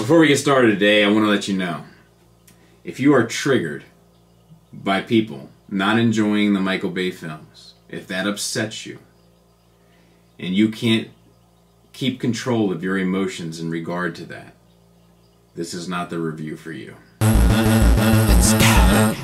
Before we get started today, I want to let you know, if you are triggered by people not enjoying the Michael Bay films, if that upsets you, and you can't keep control of your emotions in regard to that, this is not the review for you. Let's go.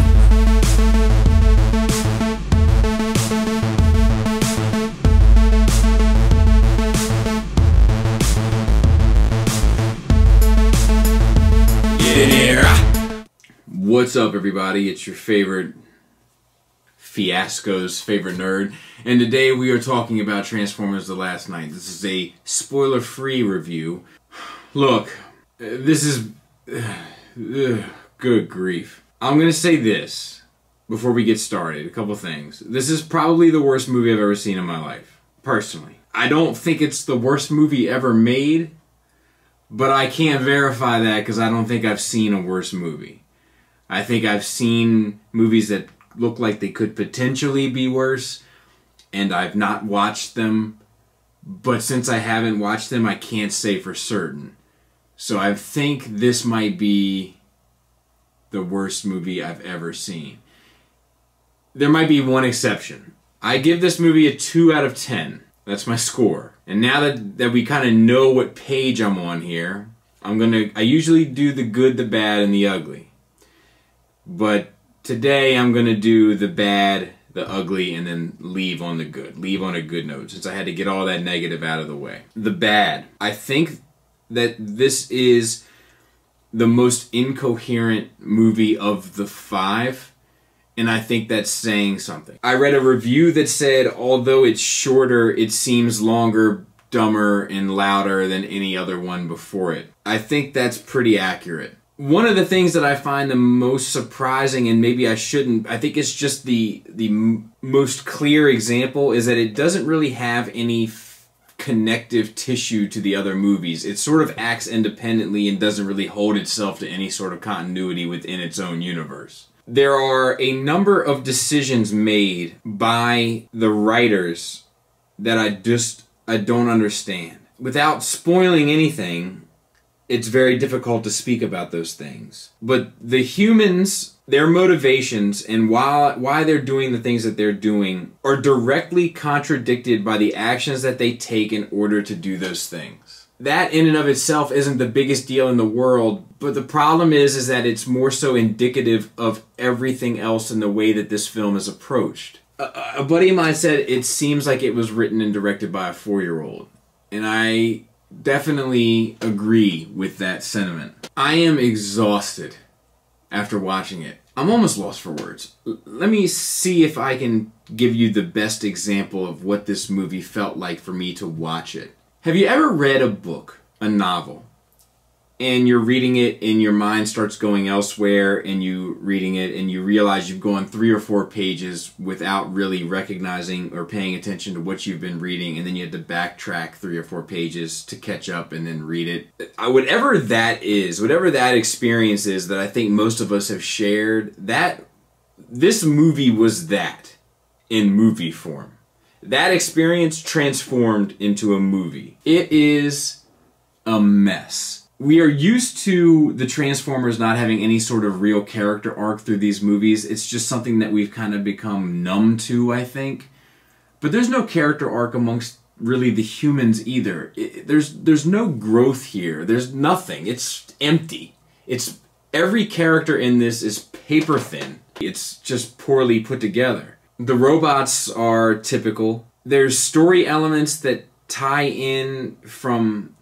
What's up, everybody? It's your favorite fiasco's favorite nerd, and today we are talking about Transformers: The Last Knight. This is a spoiler-free review. Look, this is... good grief. I'm gonna say this before we get started. A couple things. This is probably the worst movie I've ever seen in my life, personally. I don't think it's the worst movie ever made, but I can't verify that because I don't think I've seen a worse movie. I think I've seen movies that look like they could potentially be worse, and I've not watched them. But since I haven't watched them, I can't say for certain. So I think this might be the worst movie I've ever seen. There might be one exception. I give this movie a 2 out of 10. That's my score. And now that we kind of know what page I'm on here, I usually do the good, the bad, and the ugly. But today I'm going to do the bad, the ugly, and then leave on the good. Leave on a good note, since I had to get all that negative out of the way. The bad. I think that this is the most incoherent movie of the 5, and I think that's saying something. I read a review that said, although it's shorter, it seems longer, dumber, and louder than any other one before it. I think that's pretty accurate. One of the things that I find the most surprising, and maybe I shouldn't, I think it's just the most clear example, is that it doesn't really have any connective tissue to the other movies. It sort of acts independently and doesn't really hold itself to any sort of continuity within its own universe. There are a number of decisions made by the writers that I don't understand. Without spoiling anything, it's very difficult to speak about those things. But the humans, their motivations, and why they're doing the things that they're doing are directly contradicted by the actions that they take in order to do those things. That in and of itself isn't the biggest deal in the world, but the problem is that it's more so indicative of everything else in the way that this film is approached. A buddy of mine said it seems like it was written and directed by a 4-year-old. And I definitely agree with that sentiment. I am exhausted after watching it. I'm almost lost for words. Let me see if I can give you the best example of what this movie felt like for me to watch it. Have you ever read a book, a novel, and you're reading it and your mind starts going elsewhere, and you reading it and you realize you've gone 3 or 4 pages without really recognizing or paying attention to what you've been reading, and then you had to backtrack 3 or 4 pages to catch up and then read it? Whatever that is, whatever that experience is that I think most of us have shared, this movie was that in movie form. That experience transformed into a movie. It is a mess. We are used to the Transformers not having any sort of real character arc through these movies. It's just something that we've kind of become numb to, I think. But there's no character arc amongst really the humans either. There's no growth here. There's nothing. It's empty. Every character in this is paper thin. It's just poorly put together. The robots are typical. There's story elements that tie in from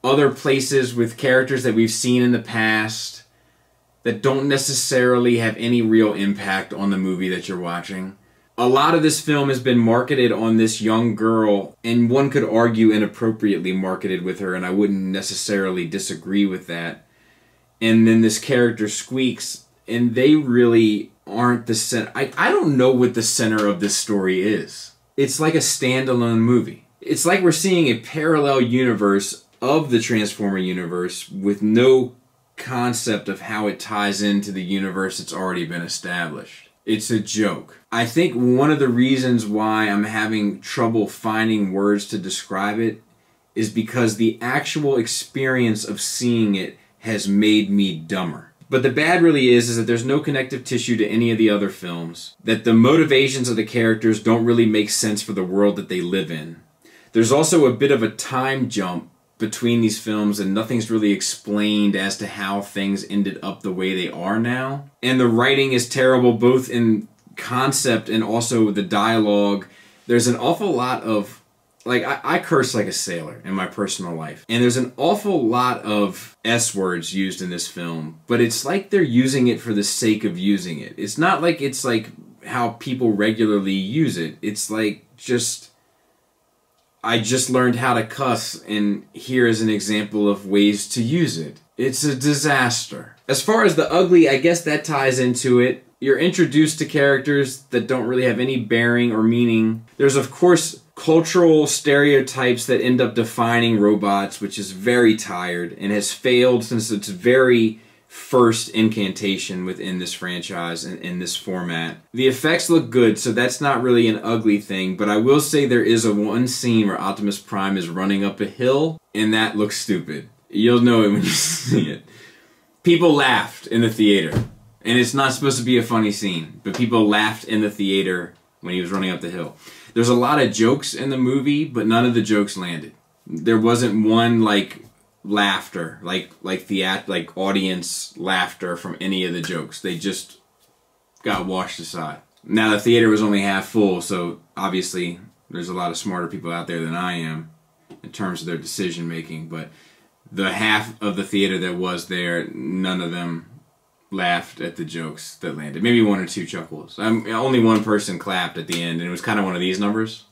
other places with characters that we've seen in the past that don't necessarily have any real impact on the movie that you're watching. A lot of this film has been marketed on this young girl, and one could argue inappropriately marketed with her, and I wouldn't necessarily disagree with that. And then this character Squeaks, and they really aren't the center. I don't know what the center of this story is. It's like a standalone movie. It's like we're seeing a parallel universe of the Transformer universe with no concept of how it ties into the universe that's already been established. It's a joke. I think one of the reasons why I'm having trouble finding words to describe it is because the actual experience of seeing it has made me dumber. But the bad really is that there's no connective tissue to any of the other films, that the motivations of the characters don't really make sense for the world that they live in. There's also a bit of a time jump between these films, and nothing's really explained as to how things ended up the way they are now. And the writing is terrible, both in concept and also the dialogue. There's an awful lot of, like, I curse like a sailor in my personal life, and there's an awful lot of S words used in this film, but it's like they're using it for the sake of using it. It's not like it's like how people regularly use it. It's like just, I just learned how to cuss, and here is an example of ways to use it. It's a disaster. As far as the ugly, I guess that ties into it. You're introduced to characters that don't really have any bearing or meaning. There's, of course, cultural stereotypes that end up defining robots, which is very tired and has failed since its very first incantation within this franchise and in this format. The effects look good, so that's not really an ugly thing, but I will say there is one scene where Optimus Prime is running up a hill, and that looks stupid. You'll know it when you see it. People laughed in the theater, and it's not supposed to be a funny scene, but people laughed in the theater when he was running up the hill. There's a lot of jokes in the movie, but none of the jokes landed. There wasn't one, like, laughter, like audience laughter from any of the jokes. They just got washed aside. Now the theater was only half full, so obviously there's a lot of smarter people out there than I am in terms of their decision making, but the half of the theater that was there, none of them laughed at the jokes that landed. Maybe one or two chuckles. Only one person clapped at the end, and it was kind of one of these numbers.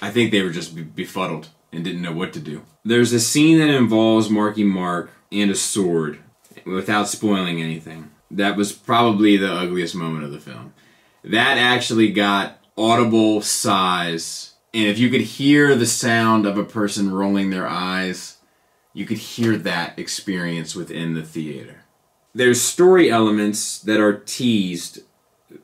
I think they were just befuddled and didn't know what to do. There's a scene that involves Marky Mark and a sword, without spoiling anything. That was probably the ugliest moment of the film. That actually got audible sighs, and if you could hear the sound of a person rolling their eyes, you could hear that experience within the theater. There's story elements that are teased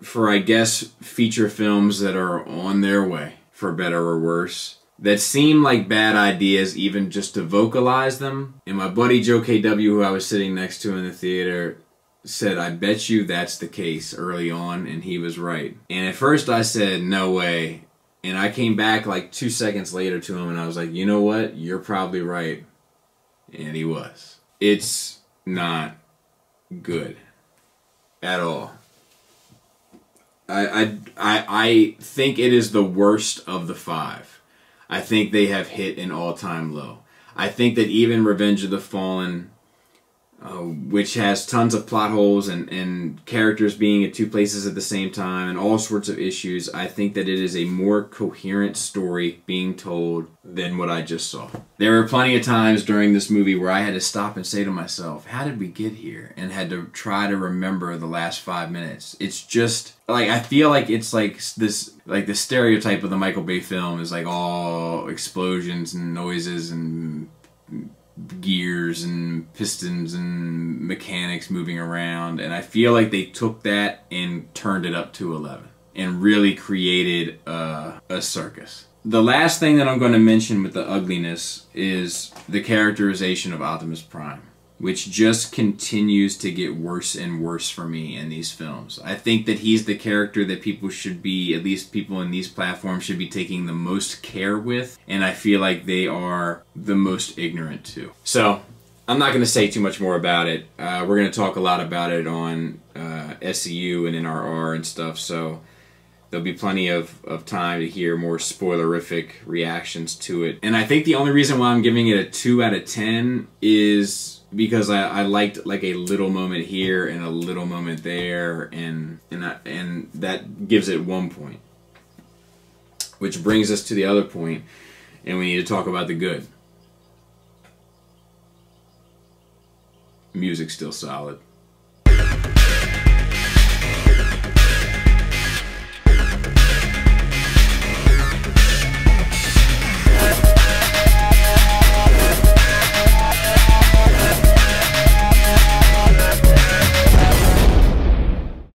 for, I guess, feature films that are on their way, for better or worse, that seem like bad ideas even just to vocalize them. And my buddy Joe KW, who I was sitting next to in the theater, said, "I bet you that's the case," early on, and he was right. And at first I said, "No way." And I came back like 2 seconds later to him and I was like, "You know what? You're probably right." And he was. It's not good at all. I think it is the worst of the 5. I think they have hit an all-time low. I think that even Revenge of the Fallen, which has tons of plot holes and characters being at 2 places at the same time and all sorts of issues, I think that it is a more coherent story being told than what I just saw. There were plenty of times during this movie where I had to stop and say to myself, how did we get here? And had to try to remember the last 5 minutes. It's just, like, I feel like it's like this, like the stereotype of the Michael Bay film is like all explosions and noises and gears and pistons and mechanics moving around, and I feel like they took that and turned it up to 11 and really created a circus. The last thing that I'm going to mention with the ugliness is the characterization of Optimus Prime, which just continues to get worse and worse for me in these films. I think that he's the character that people should be, at least people in these platforms, should be taking the most care with, and I feel like they are the most ignorant too. So, I'm not going to say too much more about it. We're going to talk a lot about it on SCU and NRR and stuff, so there'll be plenty of time to hear more spoilerific reactions to it. And I think the only reason why I'm giving it a 2 out of 10 is because I liked like a little moment here and a little moment there, and that gives it 1 point. Which brings us to the other point, and we need to talk about the good. Music's still solid.